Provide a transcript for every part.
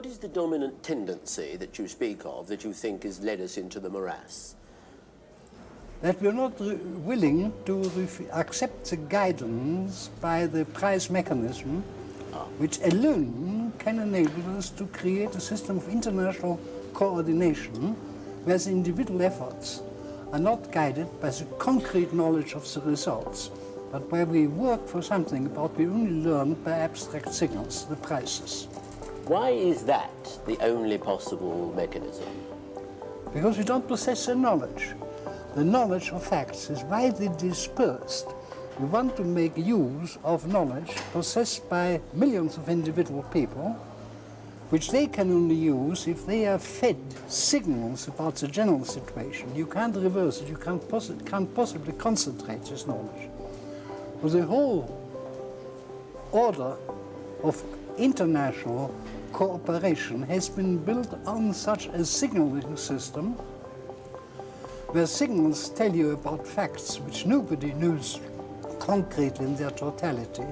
what is the dominant tendency that you speak of that you think has led us into the morass? That we're not willing to accept the guidance by the price mechanism, which alone can enable us to create a system of international coordination where the individual efforts are not guided by the concrete knowledge of the results, but where we work for something about we only learn by abstract signals, the prices. Why is that the only possible mechanism? Because we don't possess the knowledge. The knowledge of facts is widely dispersed. We want to make use of knowledge possessed by millions of individual people, which they can only use if they are fed signals about the general situation. You can't reverse it, you can't possibly concentrate this knowledge. But the whole order of international cooperation has been built on such a signaling system where signals tell you about facts which nobody knows concretely in their totality.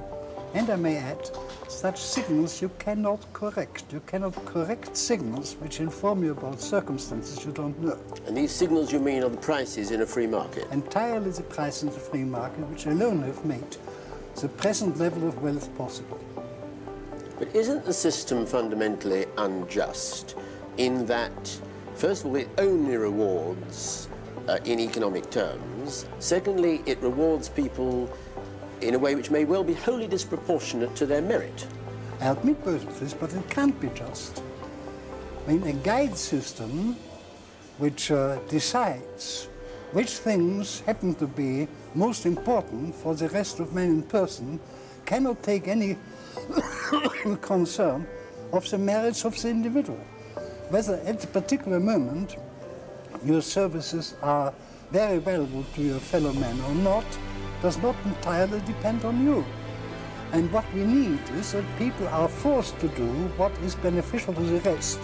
And I may add, such signals you cannot correct. You cannot correct signals which inform you about circumstances you don't know. And these signals you mean are the prices in a free market? Entirely the prices in the free market, which alone have made the present level of wealth possible. But isn't the system fundamentally unjust in that, first of all, it only rewards in economic terms. Secondly, it rewards people in a way which may well be wholly disproportionate to their merit. I admit both of this, but it can't be just. I mean, a guide system which decides which things happen to be most important for the rest of man in person cannot take any concern of the merits of the individual. Whether at a particular moment your services are very valuable to your fellow man or not does not entirely depend on you. And what we need is that people are forced to do what is beneficial to the rest,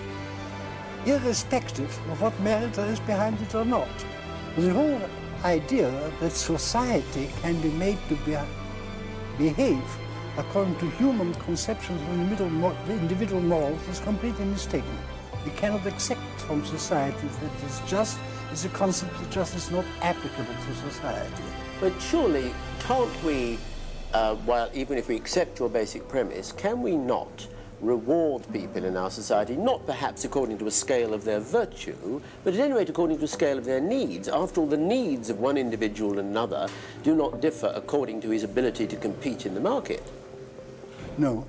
irrespective of what merit there is behind it or not. The whole idea that society can be made to behave according to human conceptions of individual morals is completely mistaken. We cannot accept from society that it's just, it's a concept that just is not applicable to society. But surely, can't we, while even if we accept your basic premise, can we not reward people in our society, not perhaps according to a scale of their virtue, but at any rate according to a scale of their needs? After all, the needs of one individual and another do not differ according to his ability to compete in the market. No.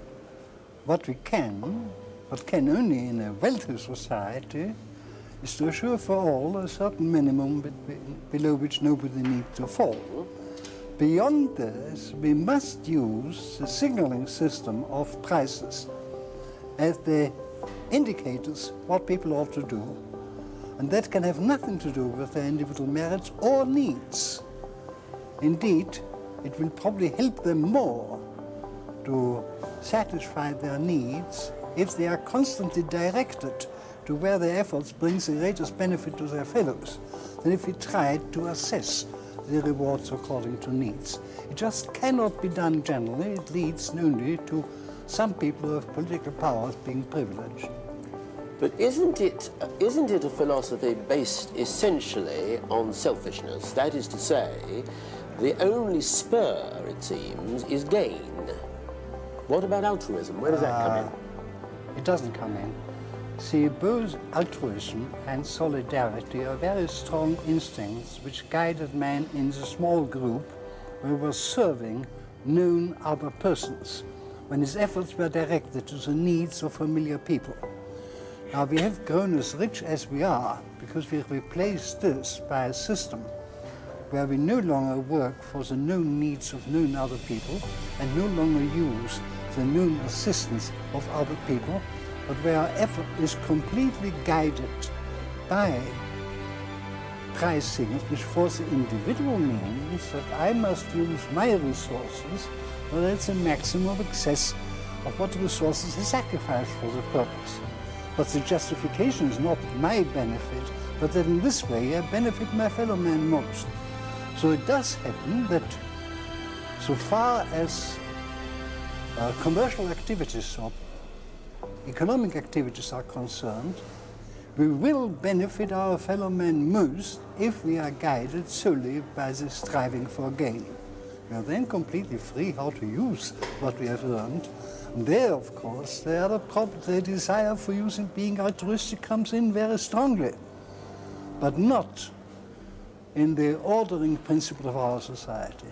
What we can, but can only in a wealthy society, is to assure for all a certain minimum below which nobody needs to fall. Beyond this, we must use the signaling system of prices as the indicators what people ought to do. And that can have nothing to do with their individual merits or needs. Indeed, it will probably help them more to satisfy their needs if they are constantly directed to where their efforts bring the greatest benefit to their fellows than if we try to assess the rewards according to needs. It just cannot be done generally. It leads only to some people who have political powers being privileged. But isn't it a philosophy based essentially on selfishness? That is to say, the only spur, it seems, is gain. What about altruism? Where does that come in? It doesn't come in. See, both altruism and solidarity are very strong instincts which guided man in the small group where he was serving known other persons, when his efforts were directed to the needs of familiar people. Now, we have grown as rich as we are because we replaced this by a system where we no longer work for the known needs of known other people and no longer use the known assistance of other people, but where our effort is completely guided by price signals, which for the individual means that I must use my resources, but that's a maximum of excess of what resources is sacrificed for the purpose. But the justification is not my benefit, but that in this way I benefit my fellow man most. So it does happen that so far as commercial activities or economic activities are concerned, we will benefit our fellow men most if we are guided solely by the striving for gain. We are then completely free how to use what we have earned. And there, of course, the desire for using being altruistic comes in very strongly, but not in the ordering principle of our society.